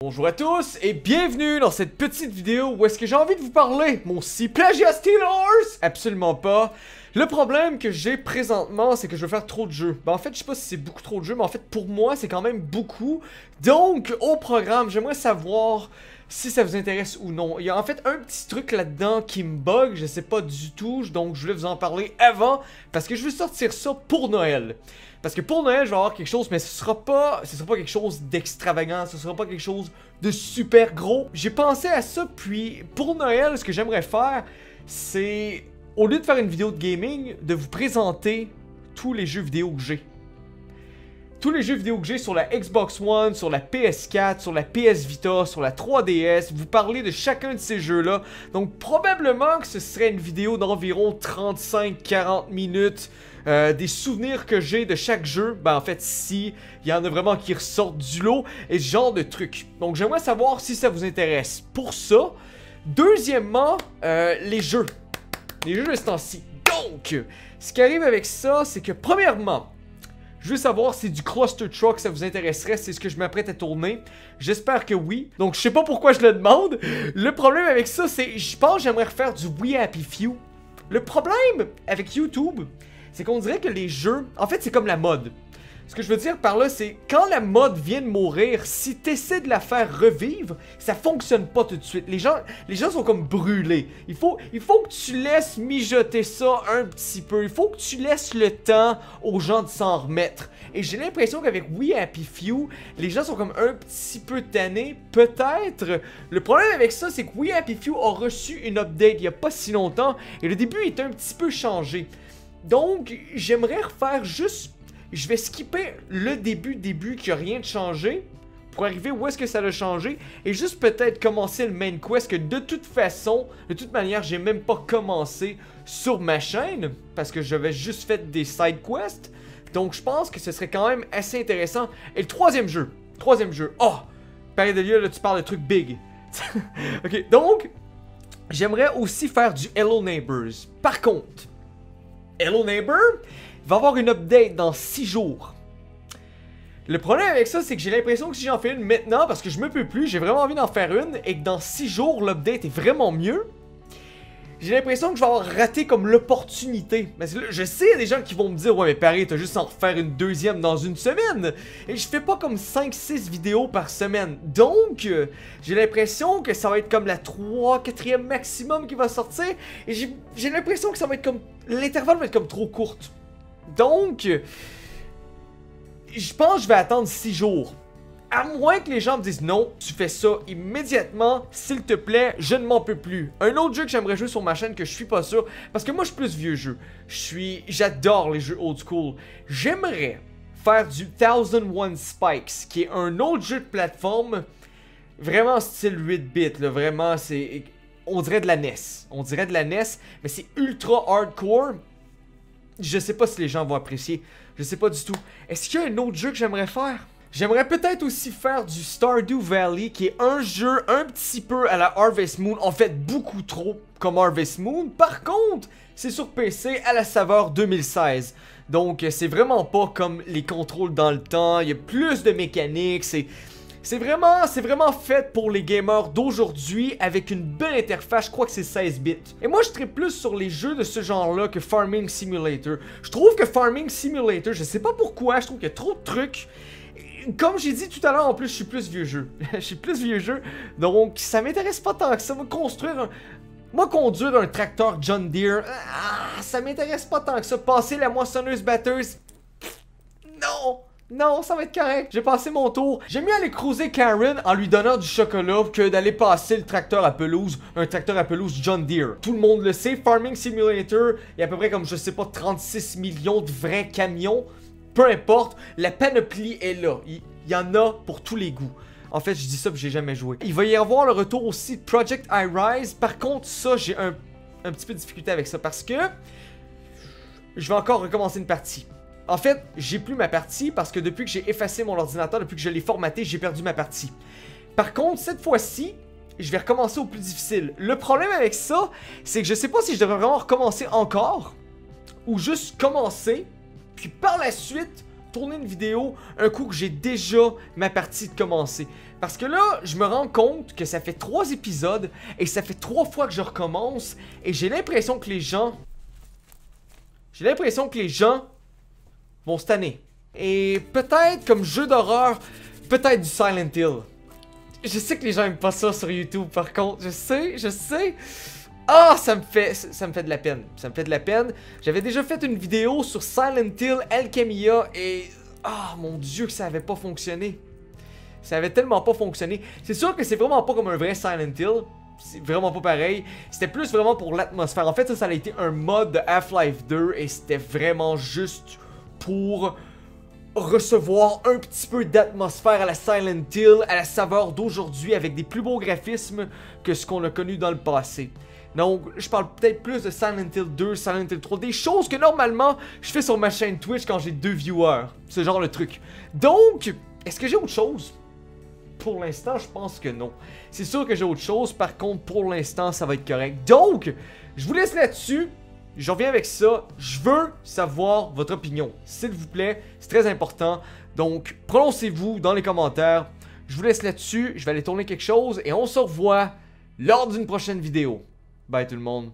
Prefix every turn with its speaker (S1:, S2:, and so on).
S1: Bonjour à tous et bienvenue dans cette petite vidéo où est-ce que j'ai envie de vous parler, mon si plagiat Steelers? Absolument pas. Le problème que j'ai présentement, c'est que je veux faire trop de jeux. Ben en fait, je sais pas si c'est beaucoup trop de jeux, mais en fait, pour moi, c'est quand même beaucoup. Donc, au programme, j'aimerais savoir si ça vous intéresse ou non. Il y a en fait un petit truc là-dedans qui me bug, je sais pas du tout, donc je voulais vous en parler avant, parce que je veux sortir ça pour Noël. Parce que pour Noël, je vais avoir quelque chose, mais ce sera pas quelque chose d'extravagant, ce sera pas quelque chose de super gros. J'ai pensé à ça, puis pour Noël, ce que j'aimerais faire, c'est, au lieu de faire une vidéo de gaming, de vous présenter tous les jeux vidéo que j'ai. Tous les jeux vidéo que j'ai sur la Xbox One, sur la PS4, sur la PS Vita, sur la 3DS, vous parler de chacun de ces jeux-là. Donc probablement que ce serait une vidéo d'environ 35-40 minutes, des souvenirs que j'ai de chaque jeu. Ben en fait, si il y en a vraiment qui ressortent du lot et ce genre de trucs. Donc j'aimerais savoir si ça vous intéresse. Pour ça, deuxièmement, les jeux. Les jeux de ce temps-ci. Donc, ce qui arrive avec ça, c'est que premièrement, je veux savoir si du Cluster Truck ça vous intéresserait, c'est ce que je m'apprête à tourner. J'espère que oui. Donc je sais pas pourquoi je le demande. Le problème avec ça, c'est je pense que j'aimerais refaire du We Happy Few. Le problème avec YouTube, c'est qu'on dirait que les jeux, en fait c'est comme la mode. Ce que je veux dire par là, c'est quand la mode vient de mourir, si t'essaies de la faire revivre, ça fonctionne pas tout de suite. Les gens sont comme brûlés. Il faut que tu laisses mijoter ça un petit peu. Il faut que tu laisses le temps aux gens de s'en remettre. Et j'ai l'impression qu'avec We Happy Few, les gens sont comme un petit peu tannés. Peut-être. Le problème avec ça, c'est que We Happy Few a reçu une update il y a pas si longtemps. Et le début est un petit peu changé. Donc, j'aimerais refaire juste... Je vais skipper le début qui a rien de changé pour arriver où est-ce que ça a changé et juste peut-être commencer le main quest que de toute façon, de toute manière, j'ai même pas commencé sur ma chaîne parce que j'avais juste fait des side quests. Donc je pense que ce serait quand même assez intéressant. Et le troisième jeu, oh, Paris de lieu, là tu parles de trucs big. Ok, donc j'aimerais aussi faire du Hello Neighbors. Par contre, Hello Neighbor va avoir une update dans 6 jours. Le problème avec ça, c'est que j'ai l'impression que si j'en fais une maintenant, parce que je me peux plus, j'ai vraiment envie d'en faire une, et que dans 6 jours, l'update est vraiment mieux, j'ai l'impression que je vais avoir raté comme l'opportunité. Parce que là, je sais, il y a des gens qui vont me dire « Ouais, mais Paris, t'as juste à en refaire une deuxième dans une semaine. » Et je fais pas comme 5-6 vidéos par semaine. Donc, j'ai l'impression que ça va être comme la 3-4e maximum qui va sortir. Et j'ai l'impression que ça va être comme... L'intervalle va être comme trop courte. Donc, je pense que je vais attendre 6 jours. À moins que les gens me disent non, tu fais ça immédiatement, s'il te plaît, je ne m'en peux plus. Un autre jeu que j'aimerais jouer sur ma chaîne que je suis pas sûr, parce que moi je suis plus vieux jeu. J'adore les jeux old school. J'aimerais faire du 1001 Spikes, qui est un autre jeu de plateforme, vraiment style 8-bit, là, vraiment c'est... On dirait de la NES. On dirait de la NES, mais c'est ultra hardcore. Je sais pas si les gens vont apprécier. Je sais pas du tout. Est-ce qu'il y a un autre jeu que j'aimerais faire? J'aimerais peut-être aussi faire du Stardew Valley, qui est un jeu un petit peu à la Harvest Moon. En fait, beaucoup trop comme Harvest Moon. Par contre, c'est sur PC à la saveur 2016. Donc, c'est vraiment pas comme les contrôles dans le temps. Il y a plus de mécaniques. C'est vraiment fait pour les gamers d'aujourd'hui avec une belle interface, je crois que c'est 16 bits. Et moi je serais plus sur les jeux de ce genre-là que Farming Simulator. Je trouve que Farming Simulator, je sais pas pourquoi, je trouve qu'il y a trop de trucs. Comme j'ai dit tout à l'heure, en plus je suis plus vieux jeu. Je suis plus vieux jeu, donc ça m'intéresse pas tant que ça. Moi conduire un tracteur John Deere, ça m'intéresse pas tant que ça. Passer la moissonneuse batteuse, non! Non, ça va être correct. J'ai passé mon tour. J'aime mieux aller cruiser Karen en lui donnant du chocolat que d'aller passer le tracteur à pelouse, un tracteur à pelouse John Deere. Tout le monde le sait, Farming Simulator, il y a à peu près comme, je sais pas, 36 millions de vrais camions. Peu importe, la panoplie est là. Il y en a pour tous les goûts. En fait, je dis ça parce que j'ai jamais joué. Il va y avoir le retour aussi de Project iRise. Par contre, ça, j'ai un petit peu de difficulté avec ça parce que je vais encore recommencer une partie. En fait, j'ai plus ma partie parce que depuis que j'ai effacé mon ordinateur, depuis que je l'ai formaté, j'ai perdu ma partie. Par contre, cette fois-ci, je vais recommencer au plus difficile. Le problème avec ça, c'est que je sais pas si je devrais vraiment recommencer encore ou juste commencer, puis par la suite, tourner une vidéo un coup que j'ai déjà ma partie de commencer. Parce que là, je me rends compte que ça fait 3 épisodes et ça fait 3 fois que je recommence et j'ai l'impression que les gens... vont se tanner. Et peut-être comme jeu d'horreur, peut-être du Silent Hill. Je sais que les gens aiment pas ça sur YouTube par contre, je sais. Ah, ça me fait de la peine. Ça me fait de la peine. J'avais déjà fait une vidéo sur Silent Hill Alchemia et... Ah, mon Dieu que ça avait pas fonctionné. Ça avait tellement pas fonctionné. C'est sûr que c'est vraiment pas comme un vrai Silent Hill. C'est vraiment pas pareil. C'était plus vraiment pour l'atmosphère. En fait, ça a été un mod de Half-Life 2 et c'était vraiment juste pour recevoir un petit peu d'atmosphère à la Silent Hill, à la saveur d'aujourd'hui avec des plus beaux graphismes que ce qu'on a connu dans le passé. Donc, je parle peut-être plus de Silent Hill 2, Silent Hill 3, des choses que normalement je fais sur ma chaîne Twitch quand j'ai 2 viewers. Ce genre de truc. Donc, est-ce que j'ai autre chose? Pour l'instant, je pense que non. C'est sûr que j'ai autre chose, par contre, pour l'instant, ça va être correct. Donc, je vous laisse là-dessus. Je reviens avec ça. Je veux savoir votre opinion, s'il vous plaît. C'est très important. Donc, prononcez-vous dans les commentaires. Je vous laisse là-dessus. Je vais aller tourner quelque chose et on se revoit lors d'une prochaine vidéo. Bye tout le monde.